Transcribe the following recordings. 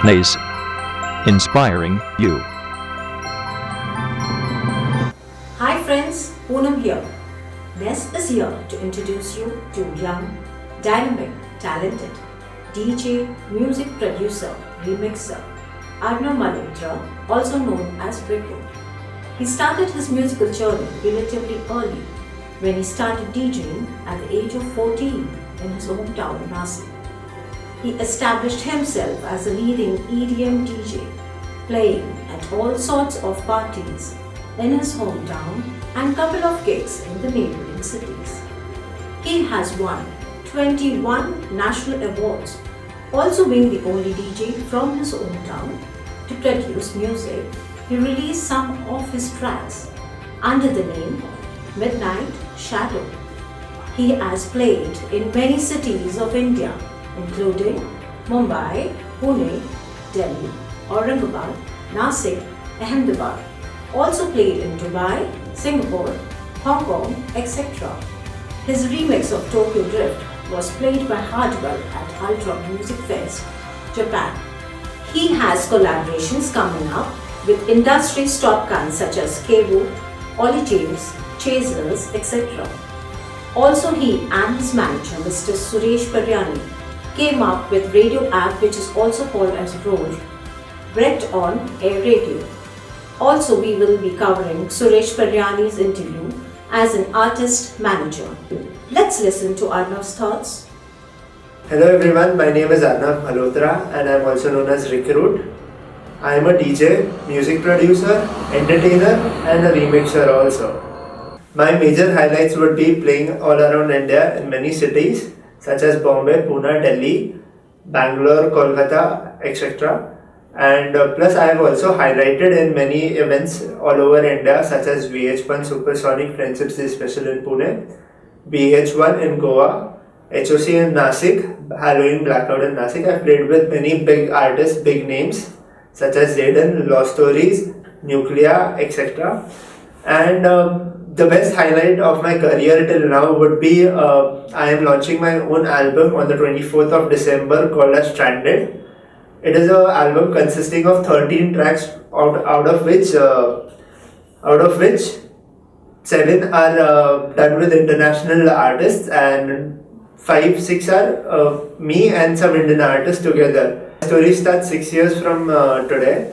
NASIK, inspiring you. Hi friends, Poonam here. NES is here to introduce you to young, dynamic, talented DJ, music producer, remixer Arnav Malhotra, also known as Rekrut. He started his musical journey relatively early when he started DJing at the age of 14 in his hometown NASIK. He established himself as a leading EDM DJ, playing at all sorts of parties in his hometown and couple of gigs in the neighboring cities. He has won 21 national awards, also being the only DJ from his hometown to produce music. He released some of his tracks under the name Midnight Shadow. He has played in many cities of India, including Mumbai, Pune, Delhi, Aurangabad, Nasik, Ahmedabad. Also played in Dubai, Singapore, Hong Kong, etc. His remix of Tokyo Drift was played by Hardwell at Ultra Music Fest, Japan. He has collaborations coming up with industry's top guns such as KEVU, OLLY, Chasers, etc. Also, he and his manager, Mr. Suresh Paryani, came up with radio app which is also called as Roar, Red on Air Radio. Also, we will be covering Suresh Paryani's interview as an artist manager. Let's listen to Arnav's thoughts. Hello everyone, my name is Arnav Malhotra and I am also known as Rekrut. I am a DJ, music producer, entertainer and a remixer also. My major highlights would be playing all around India in many cities such as Bombay, Pune, Delhi, Bangalore, Kolkata, etc. And plus I have also highlighted in many events all over India such as VH1 Supersonic Friendship Day Special in Pune, BH1 in Goa, HOC in Nasik, Halloween Blackout in Nasik. I have played with many big artists, big names such as Zayden, Lost Stories, Nuclear, etc. And the best highlight of my career till now would be I am launching my own album on the 24th of December called as Stranded. It is an album consisting of 13 tracks out of which 7 are done with international artists and 5-6 are me and some Indian artists together. The story starts 6 years from today.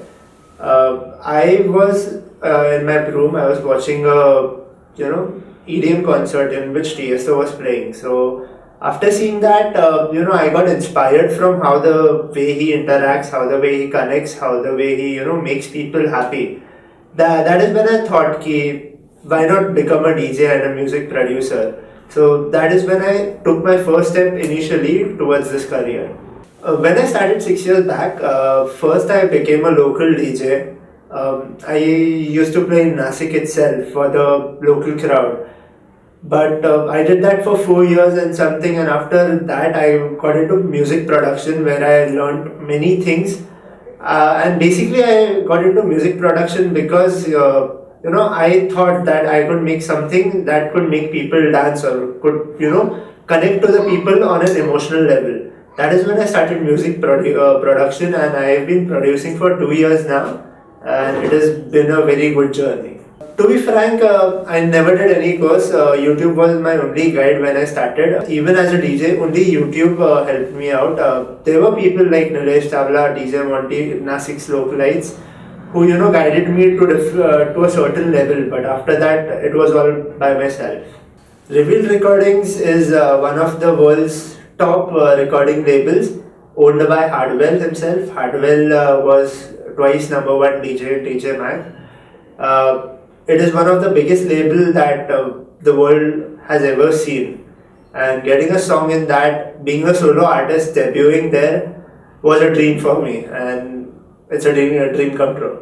I was in my room. I was watching a EDM concert in which TSO was playing. So after seeing that, I got inspired from how the way he interacts, how the way he connects, how the way he makes people happy. That is when I thought, why not become a DJ and a music producer? So that is when I took my first step initially towards this career. When I started 6 years back, first I became a local DJ. I used to play in NASIK itself for the local crowd. But I did that for 4 years and something, and after that I got into music production where I learned many things. And basically I got into music production because I thought that I could make something that could make people dance or could connect to the people on an emotional level. That is when I started music production, and I have been producing for 2 years now, and it has been a very good journey. To be frank, I never did any course. YouTube was my only guide when I started. Even as a DJ, only YouTube helped me out. There were people like Nilesh Tavla, DJ Monty, Nasik's localites, who guided me to a certain level. But after that, it was all by myself. Reveal Recordings is one of the world's top recording labels, owned by Hardwell himself. Hardwell was twice #1 DJ Mag. It is one of the biggest labels that the world has ever seen, and getting a song in that, being a solo artist debuting there, was a dream for me, and it's a dream come true.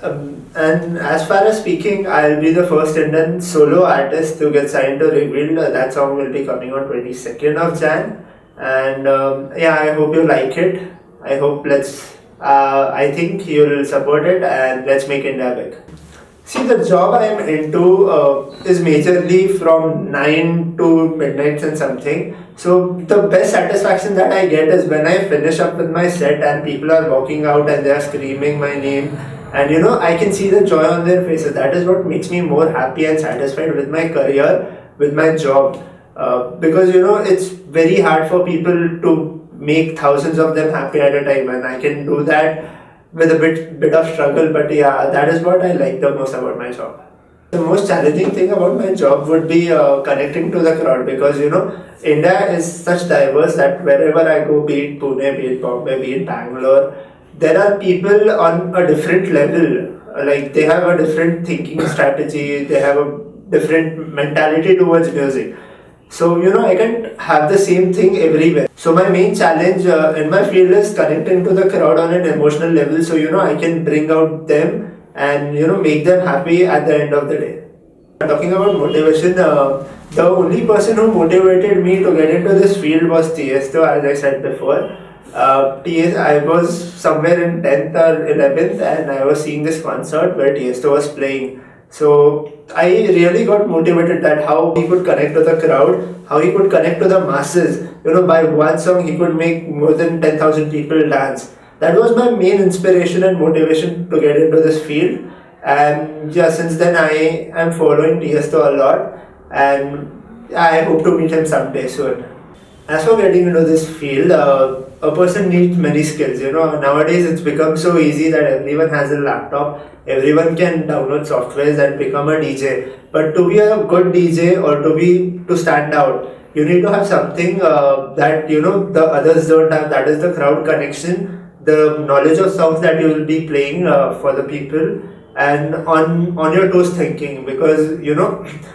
And as far as speaking, I'll be the first Indian solo artist to get signed to Reveal. That song will be coming on 22nd of Jan, and I hope you like it. I think you'll support it, and let's make India big. See, the job I am into is majorly from 9 to midnight and something. So the best satisfaction that I get is when I finish up with my set and people are walking out and they are screaming my name, and I can see the joy on their faces. That is what makes me more happy and satisfied with my career, with my job. Because it's very hard for people to make thousands of them happy at a time, and I can do that with a bit of struggle. But yeah, that is what I like the most about my job. The most challenging thing about my job would be connecting to the crowd, because India is such diverse that wherever I go, be it Pune, be it Bombay, be it Bangalore, there are people on a different level. Like, they have a different thinking strategy, they have a different mentality towards music. So I can't have the same thing everywhere. So my main challenge in my field is connecting to the crowd on an emotional level, so I can bring out them and make them happy at the end of the day. Talking about motivation, the only person who motivated me to get into this field was Tiesto, as I said before. I was somewhere in 10th or 11th and I was seeing this concert where Tiesto was playing. So I really got motivated that how he could connect to the crowd, how he could connect to the masses. By one song he could make more than 10,000 people dance. That was my main inspiration and motivation to get into this field. And yeah, since then I am following Tiesto a lot, and I hope to meet him someday soon. As for getting into this field, a person needs many skills. Nowadays it's become so easy that everyone has a laptop, everyone can download softwares and become a DJ. But to be a good DJ or to stand out, you need to have something that the others don't have. That is the crowd connection, the knowledge of songs that you will be playing for the people, and on your toes thinking. Because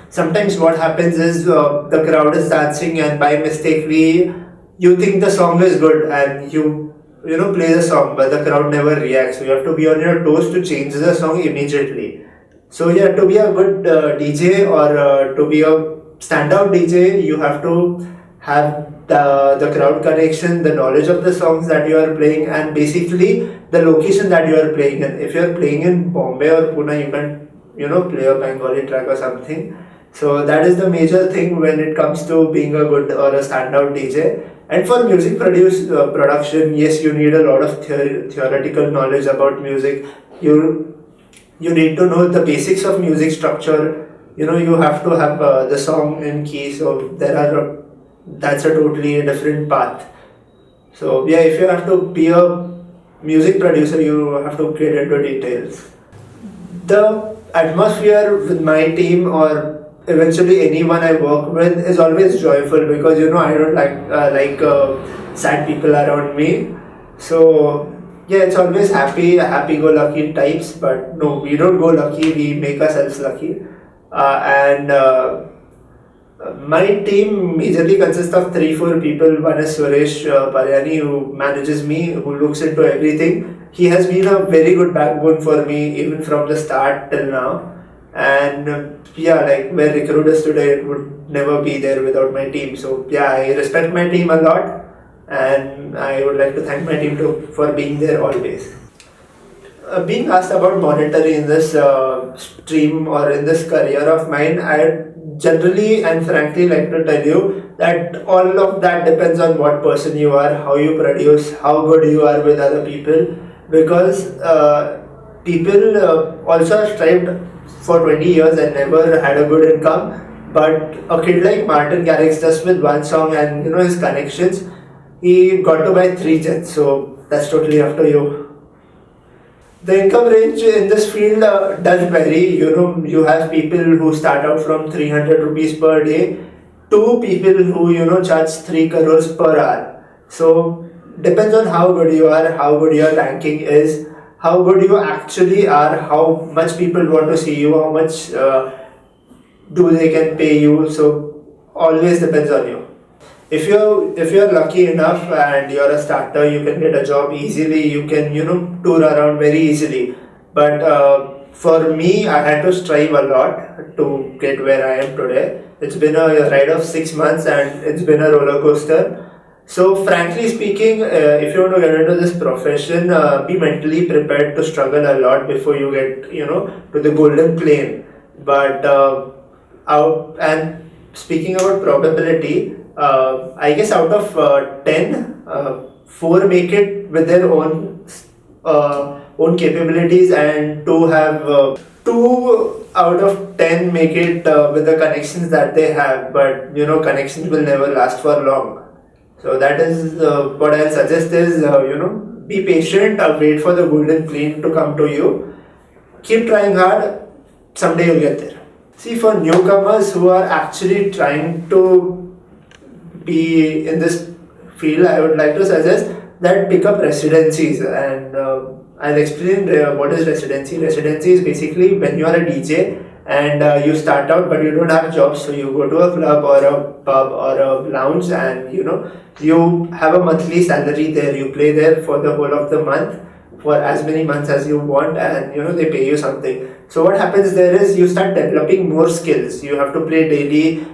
sometimes what happens is the crowd is dancing and by mistakenly you think the song is good and you play the song, but the crowd never reacts. So you have to be on your toes to change the song immediately. So yeah, to be a good DJ or to be a standout DJ, you have to have the crowd connection, the knowledge of the songs that you are playing, and basically the location that you are playing in. If you are playing in Bombay or Pune, you can play a Bengali track or something. So that is the major thing when it comes to being a good or a standout DJ. And for music production, yes, you need a lot of theoretical knowledge about music. You need to know the basics of music structure. You have to have the song in key. So that's a totally different path. So yeah, if you have to be a music producer, you have to get into details. The atmosphere with my team or eventually anyone I work with is always joyful, because I don't like sad people around me. So yeah, it's always happy-go-lucky types. But no, we don't go lucky, we make ourselves lucky. And my team majorly consists of 3-4 people. One is Suresh Paryani, who manages me, who looks into everything. He has been a very good backbone for me even from the start till now. And yeah, like where Rekrut is today, it would never be there without my team. So yeah, I respect my team a lot, and I would like to thank my team for being there always. Being asked about monetary in this stream or in this career of mine, I generally and frankly like to tell you that all of that depends on what person you are, how you produce, how good you are with other people. Because people also have strived for 20 years and never had a good income. But a kid like Martin Garrix, just with one song and his connections, he got to buy 3 jets. So that's totally up to you. The income range in this field does vary. You have people who start out from 300 rupees per day to people who charge 3 crores per hour. So depends on how good you are, how good your ranking is, how good you actually are, how much people want to see you, how much do they can pay you. So always depends on you. If you're lucky enough and you're a starter, you can get a job easily. You can tour around very easily. But for me, I had to strive a lot to get where I am today. It's been a ride of 6 months and it's been a roller coaster. So frankly speaking, if you want to get into this profession, be mentally prepared to struggle a lot before you get, to the golden plane. But speaking about probability, I guess out of 10, 4 make it with their own capabilities, and 2 have 2 out of 10 make it with the connections that they have. But connections will never last for long. So that is what I'll suggest is, be patient, wait for the golden plane to come to you. Keep trying hard, someday you'll get there. See, for newcomers who are actually trying to be in this field, I would like to suggest that pick up residencies, and I'll explain what is residency. Residency is basically when you are a DJ and you start out but you don't have jobs, so you go to a club or a pub or a lounge, and you have a monthly salary there. You play there for the whole of the month, for as many months as you want, and they pay you something. So what happens there is you start developing more skills. You have to play daily.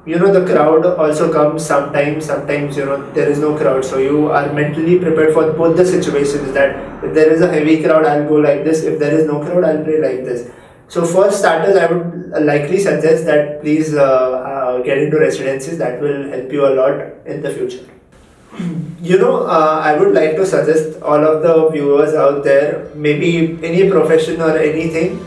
The crowd also comes sometimes there is no crowd, so you are mentally prepared for both the situations, that if there is a heavy crowd, I'll go like this. If there is no crowd, I'll play like this. So for starters, I would likely suggest that please get into residencies. That will help you a lot in the future. I would like to suggest all of the viewers out there, maybe any profession or anything,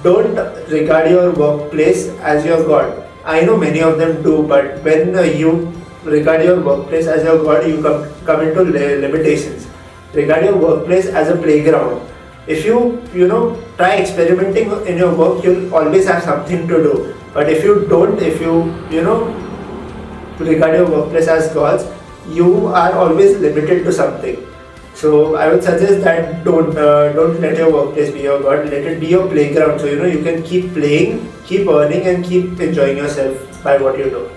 don't regard your workplace as your God. I know many of them do, but when you regard your workplace as your God, you come into limitations. Regard your workplace as a playground. If you try experimenting in your work, you'll always have something to do. But if you don't, if you regard your workplace as gods, you are always limited to something. So I would suggest that don't let your workplace be your god. Let it be your playground. So you can keep playing, keep earning, and keep enjoying yourself by what you do.